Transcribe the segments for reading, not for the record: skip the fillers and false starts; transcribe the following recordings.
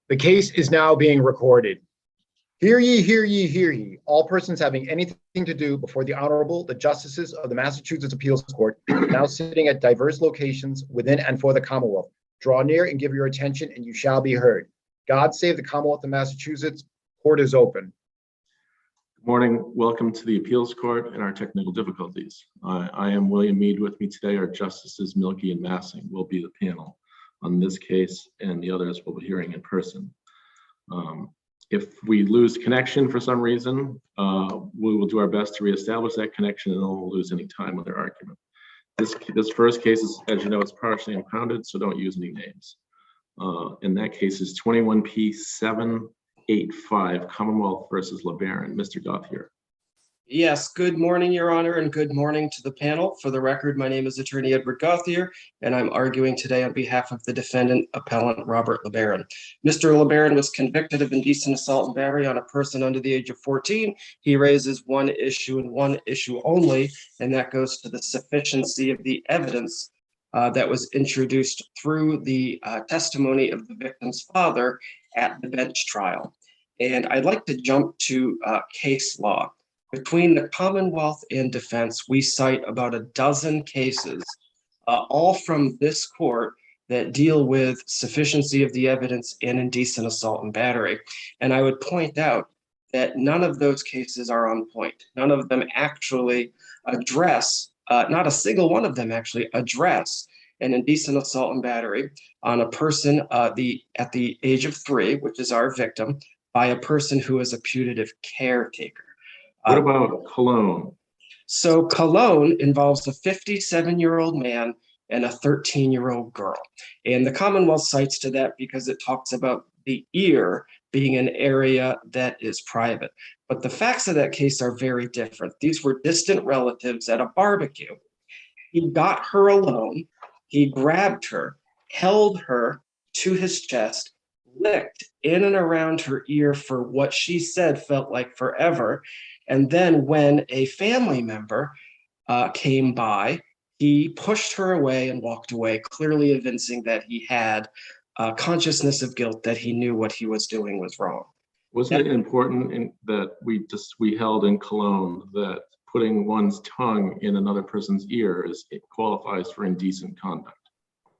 The case is now being recorded. Hear ye, hear ye, hear ye. All persons having anything to do before the Honorable, the Justices of the Massachusetts Appeals Court, now sitting at diverse locations within and for the Commonwealth. Draw near and give your attention, and you shall be heard. God save the Commonwealth of Massachusetts. Court is open. Good morning. Welcome to the Appeals Court and our technical difficulties. I am William Meade. With me today are Justices Milkey and Massing will be the panel on this case, and the others will be hearing in person. If we lose connection for some reason, we will do our best to reestablish that connection, and then we'll lose any time with our argument. This first case is, as you know, it's partially impounded, so don't use any names. In that case is 21P785 Commonwealth versus LEBARON. Mr. Gauthier. Yes, good morning, Your Honor, and good morning to the panel. For the record, my name is Attorney Edward Gauthier, and I'm arguing today on behalf of the defendant, appellant Robert LEBARON. Mr. LEBARON was convicted of indecent assault and battery on a person under the age of 14. He raises one issue and one issue only, and that goes to the sufficiency of the evidence that was introduced through the testimony of the victim's father at the bench trial. And I'd like to jump to case law. Between the Commonwealth and defense, we cite about a dozen cases, all from this court, that deal with sufficiency of the evidence in indecent assault and battery. And I would point out that none of those cases are on point. None of them actually address, not a single one of them actually address an indecent assault and battery on a person at the age of 3, which is our victim, by a person who is a putative caretaker. What about Cologne? So Cologne involves a 57-year-old man and a 13-year-old girl. And the Commonwealth cites to that because it talks about the ear being an area that is private. But the facts of that case are very different. These were distant relatives at a barbecue. He got her alone. He grabbed her, held her to his chest, licked in and around her ear for what she said felt like forever. And then when a family member came by, he pushed her away and walked away, clearly evincing that he had consciousness of guilt, that he knew what he was doing was wrong. Wasn't it important that we held in Cologne that putting one's tongue in another person's ear it qualifies for indecent conduct?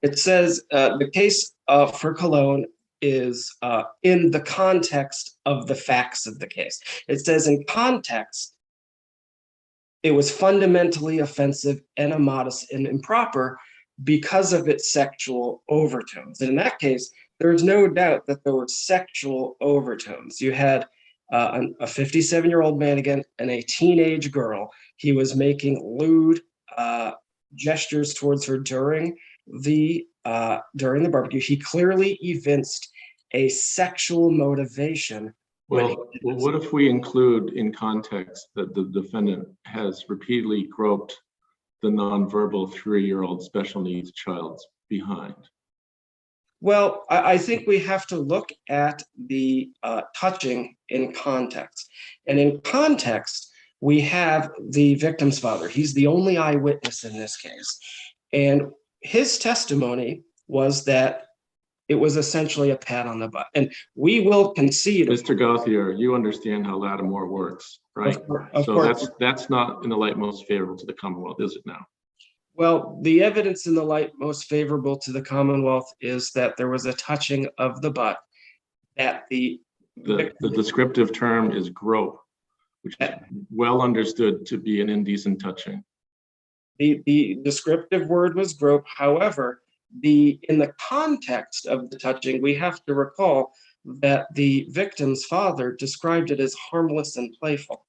It says the case for Cologne is in the context of the facts of the case. It says in context, it was fundamentally offensive and immodest and improper because of its sexual overtones. And in that case, there is no doubt that there were sexual overtones. You had a 57-year-old man again and a teenage girl. He was making lewd gestures towards her during the barbecue. He clearly evinced a sexual motivation. Well, what if we include in context that the defendant has repeatedly groped the nonverbal 3-year-old special needs child's behind? Well, I think we have to look at the touching in context. And in context, we have the victim's father. He's the only eyewitness in this case. And his testimony was that it was essentially a pat on the butt. And we will concede. Mr. Gauthier, you understand how Lattimore works, right? Of course. That's not in the light most favorable to the Commonwealth, is it now? Well, the evidence in the light most favorable to the Commonwealth is that there was a touching of the butt at the descriptive term is grope, which is well understood to be an indecent touching. The descriptive word was grope. However, in the context of the touching, we have to recall that the victim's father described it as harmless and playful.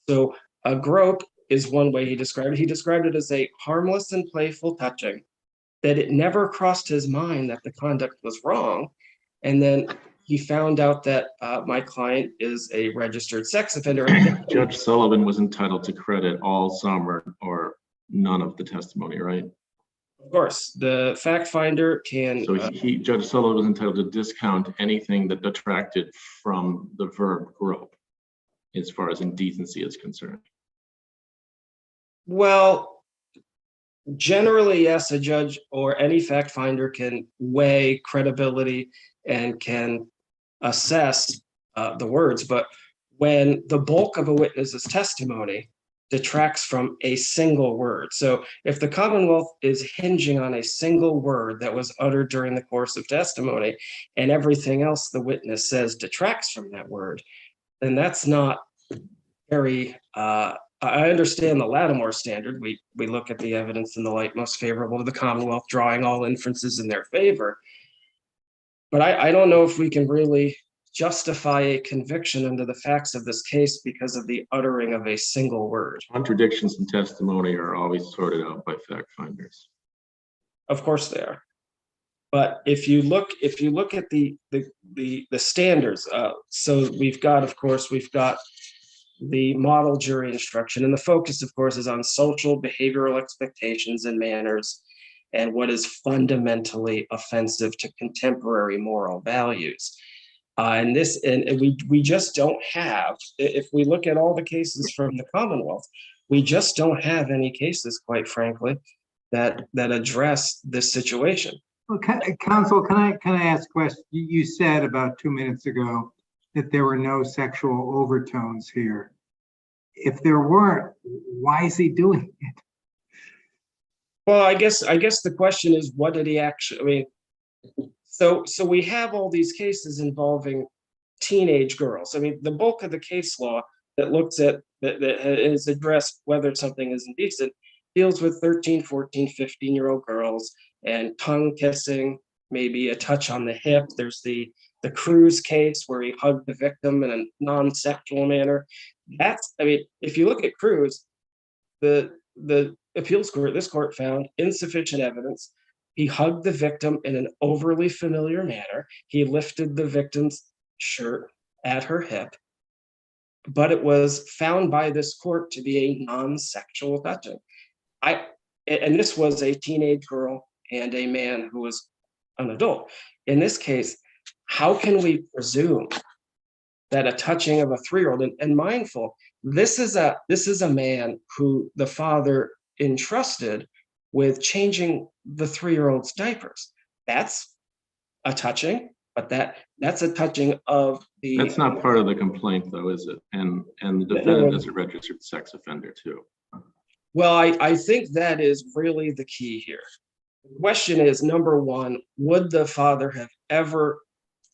So a grope is one way he described it. He described it as a harmless and playful touching, that it never crossed his mind that the conduct was wrong. And then he found out that my client is a registered sex offender. Judge Sullivan was entitled to credit all, some, or none of the testimony, right? Of course, the fact finder can. So Judge Sullivan was entitled to discount anything that detracted from the verb grope, as far as indecency is concerned. Well, Generally, yes, a judge or any fact finder can weigh credibility and can assess the words, but when the bulk of a witness's testimony detracts from a single word. So if the Commonwealth is hinging on a single word that was uttered during the course of testimony and everything else the witness says detracts from that word, then that's not very, I understand the Lattimore standard. We look at the evidence in the light most favorable to the Commonwealth, drawing all inferences in their favor. But I don't know if we can really justify a conviction under the facts of this case because of the uttering of a single word. Contradictions in testimony are always sorted out by fact finders. Of course they are. But if you look at the standards, so we've got the model jury instruction, and the focus, of course, is on social behavioral expectations and manners and what is fundamentally offensive to contemporary moral values. And we just don't have, if we look at all the cases from the Commonwealth, we just don't have any cases, quite frankly, that address this situation. Well, counsel, can I ask a question? You said about 2 minutes ago that there were no sexual overtones here. If there weren't, why is he doing it? Well, I guess the question is, what did he actually, I mean, so we have all these cases involving teenage girls. I mean, the bulk of the case law that looks at, that is addressed whether something is indecent, deals with 13, 14, 15-year-old girls and tongue kissing, maybe a touch on the hip. There's the Cruz case where he hugged the victim in a non-sexual manner. That's, I mean, if you look at Cruz, the appeals court, this court found insufficient evidence. He hugged the victim in an overly familiar manner. He lifted the victim's shirt at her hip, but it was found by this court to be a non-sexual touching. And this was a teenage girl and a man who was an adult. In this case, how can we presume that a touching of a 3-year-old, and mindful, this is a man who the father entrusted with changing the 3-year-old's diapers. That's a touching, but that's a touching of the. That's not part of the complaint, though, is it? And the defendant is a registered sex offender too. Well, I think that is really the key here. The question is, number one, would the father have ever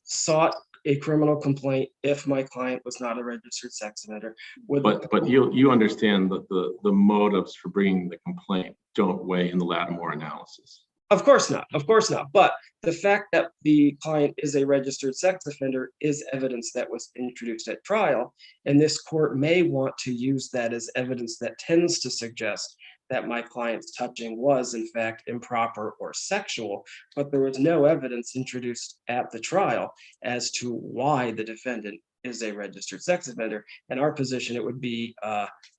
sought a criminal complaint if my client was not a registered sex offender? But you understand that the motives for bringing the complaint don't weigh in the Lattimore analysis. Of course not. Of course not. But the fact that the client is a registered sex offender is evidence that was introduced at trial. And this court may want to use that as evidence that tends to suggest that my client's touching was, in fact, improper or sexual. But there was no evidence introduced at the trial as to why the defendant is a registered sex offender. In our position, it would be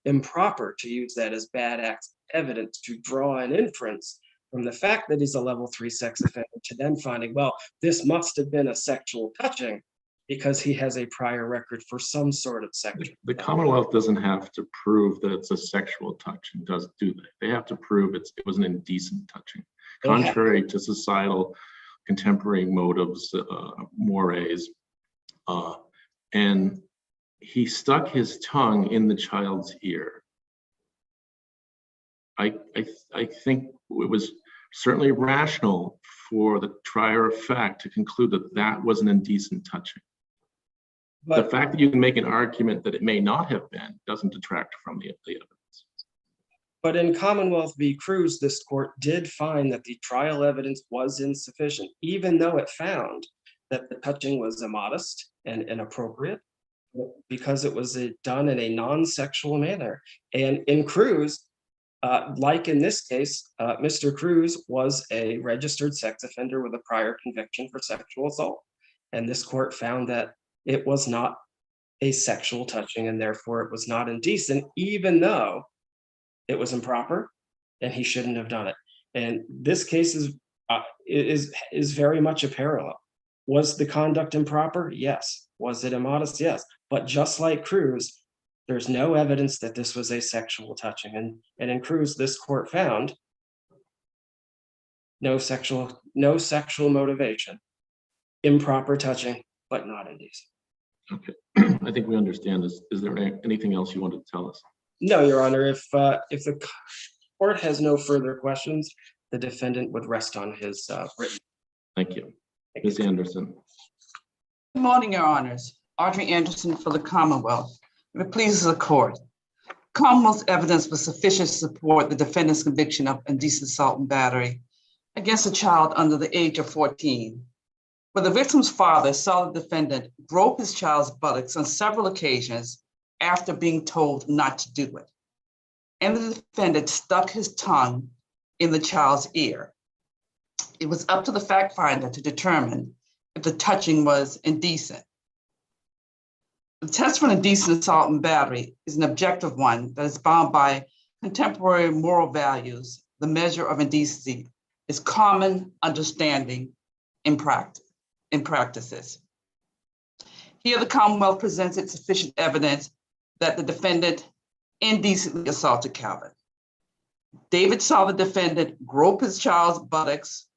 improper to use that as bad acts evidence to draw an inference from the fact that he's a level 3 sex offender to then finding, well, this must have been a sexual touching because he has a prior record for some sort of sexual. The Commonwealth doesn't have to prove that it's a sexual touching, do they? They have to prove it was an indecent touching, contrary to societal contemporary motives, mores. And he stuck his tongue in the child's ear. I think it was certainly rational for the trier of fact to conclude that that was an indecent touching. But the fact that you can make an argument that it may not have been doesn't detract from the evidence. But in Commonwealth v. Cruz, this court did find that the trial evidence was insufficient, even though it found that the touching was immodest and inappropriate because it was done in a non-sexual manner. And in Cruz, like in this case, Mr. Cruz was a registered sex offender with a prior conviction for sexual assault. And this court found that it was not a sexual touching and therefore it was not indecent, even though it was improper and he shouldn't have done it. And this case is very much a parallel. Was the conduct improper? Yes. Was it immodest? Yes. But just like Cruz, there's no evidence that this was a sexual touching. And in Cruz, this court found No sexual motivation. Improper touching, but not indecent. Okay, I think we understand this. Is there anything else you wanted to tell us? No, Your Honor, if the court has no further questions, the defendant would rest on his written. Thank you. Ms. Anderson. Good morning, Your Honors. Audrey Anderson for the Commonwealth. If it pleases the court, Commonwealth's evidence was sufficient to support the defendant's conviction of indecent assault and battery against a child under the age of 14. Where the victim's father saw the defendant grope his child's buttocks on several occasions after being told not to do it. And the defendant stuck his tongue in the child's ear. It was up to the fact finder to determine if the touching was indecent. The test for indecent assault and battery is an objective one that is bound by contemporary moral values. The measure of indecency is common understanding in practices. Here, the Commonwealth presented sufficient evidence that the defendant indecently assaulted Calvin. David saw the defendant grope his child's buttocks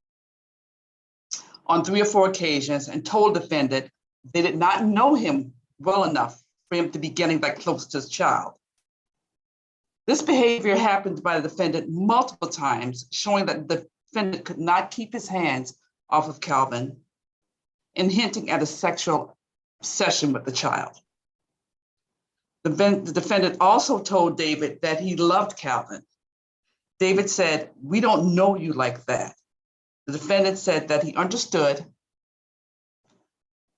on 3 or 4 occasions and told the defendant they did not know him well enough for him to be getting that close to his child. This behavior happened by the defendant multiple times, showing that the defendant could not keep his hands off of Calvin and hinting at a sexual obsession with the child. The defendant also told David that he loved Calvin. David said, "We don't know you like that." The defendant said that he understood.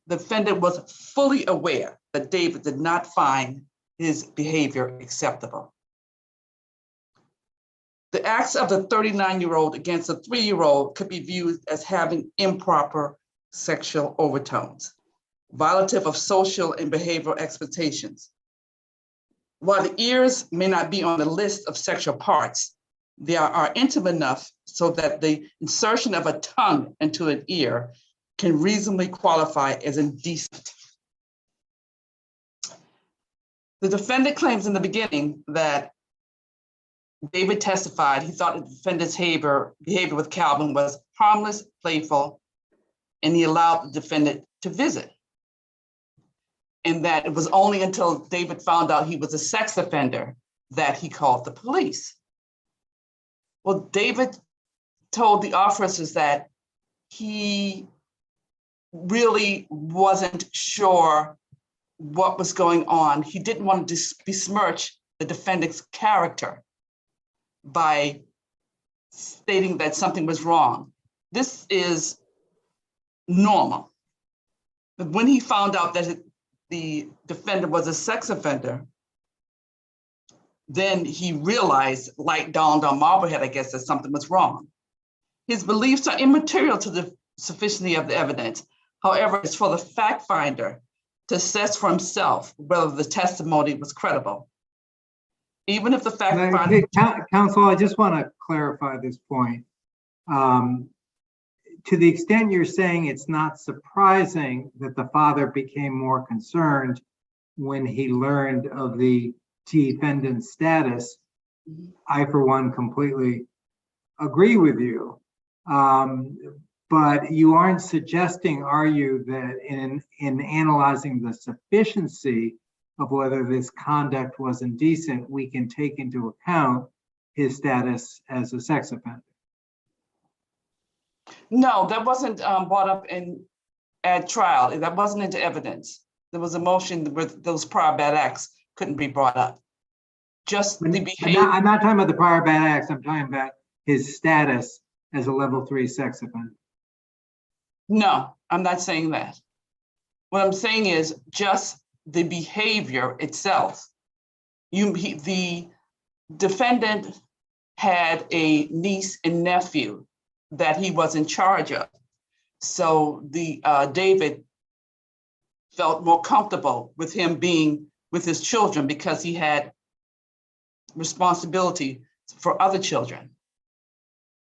The defendant was fully aware that David did not find his behavior acceptable. The acts of the 39-year-old against a 3-year-old could be viewed as having improper sexual overtones, violative of social and behavioral expectations. While the ears may not be on the list of sexual parts, they are intimate enough so that the insertion of a tongue into an ear can reasonably qualify as indecent. The defendant claims in the beginning that David testified he thought the defendant's behavior with Calvin was harmless, playful, and he allowed the defendant to visit. And that it was only until David found out he was a sex offender that he called the police. Well, David told the officers that he really wasn't sure what was going on. He didn't want to besmirch the defendant's character by stating that something was wrong. This is normal. But when he found out that the defendant was a sex offender, then he realized, light dawned on Marblehead, I guess, that something was wrong. His beliefs are immaterial to the sufficiency of the evidence. However, it's for the fact finder to assess for himself whether the testimony was credible. Even if the fact finder— Counsel, I just want to clarify this point. To the extent you're saying it's not surprising that the father became more concerned when he learned of the defendant's status, I, for one, completely agree with you. But you aren't suggesting, are you, that in analyzing the sufficiency of whether this conduct was indecent, we can take into account his status as a sex offender? No, that wasn't brought up at trial. That wasn't into evidence. There was a motion where those prior bad acts couldn't be brought up. Just the behavior. I'm not talking about the prior bad acts. I'm talking about his status as a level 3 sex offender. No, I'm not saying that. What I'm saying is just the behavior itself. The defendant had a niece and nephew that he was in charge of. So David felt more comfortable with him being with his children because he had responsibility for other children.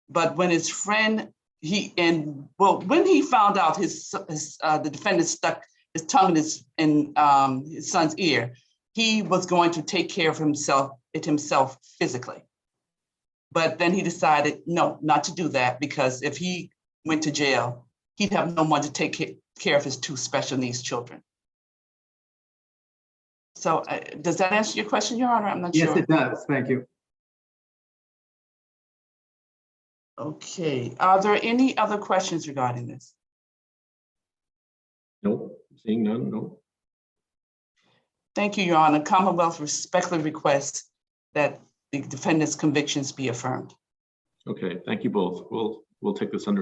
But when his friend, when he found out the defendant stuck his tongue in his son's ear, he was going to take care of himself physically. But then he decided, no, not to do that, because if he went to jail, he'd have no one to take care of his 2 special needs children. So does that answer your question, Your Honor? I'm not sure. Yes, it does. Thank you. Okay, are there any other questions regarding this? Nope, seeing none, nope. Thank you, Your Honor. Commonwealth respectfully requests that the defendant's convictions be affirmed. Okay, thank you both. We'll take this under